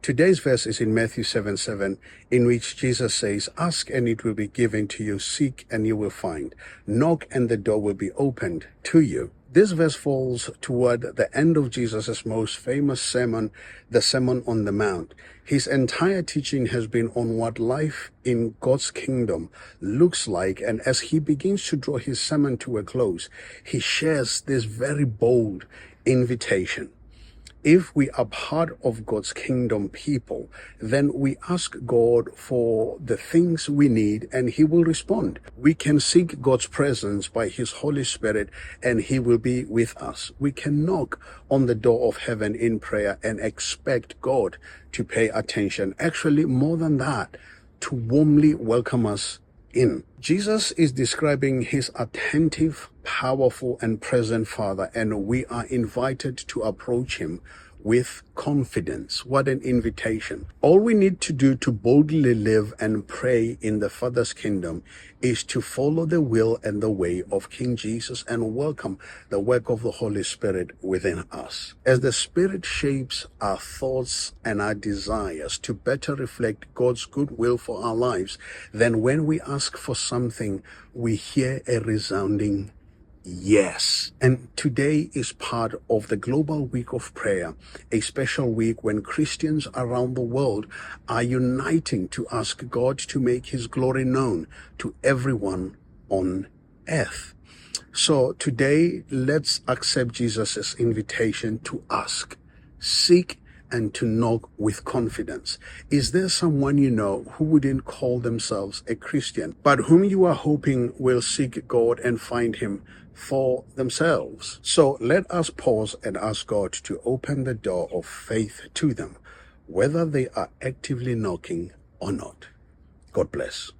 Today's verse is in Matthew 7:7, in which Jesus says, "Ask and it will be given to you, seek and you will find, knock and the door will be opened to you." This verse falls toward the end of Jesus' most famous sermon, the Sermon on the Mount. His entire teaching has been on what life in God's kingdom looks like, and as he begins to draw his sermon to a close, he shares this very bold invitation. If we are part of God's kingdom people, then we ask God for the things we need and he will respond. We can seek God's presence by his Holy Spirit and he will be with us. We can knock on the door of heaven in prayer and expect God to pay attention. Actually, more than that, to warmly welcome us in. Jesus is describing his attentive, powerful, and present Father, and we are invited to approach him with confidence. What an invitation. All we need to do to boldly live and pray in the Father's kingdom is to follow the will and the way of King Jesus and welcome the work of the Holy Spirit within us. As the Spirit shapes our thoughts and our desires to better reflect God's good will for our lives, then when we ask for something, we hear a resounding yes. And today is part of the Global Week of Prayer, a special week when Christians around the world are uniting to ask God to make his glory known to everyone on earth. So today, let's accept Jesus' invitation to ask, seek, and to knock with confidence. Is there someone you know who wouldn't call themselves a Christian, but whom you are hoping will seek God and find him for themselves? So let us pause and ask God to open the door of faith to them, whether they are actively knocking or not. God bless.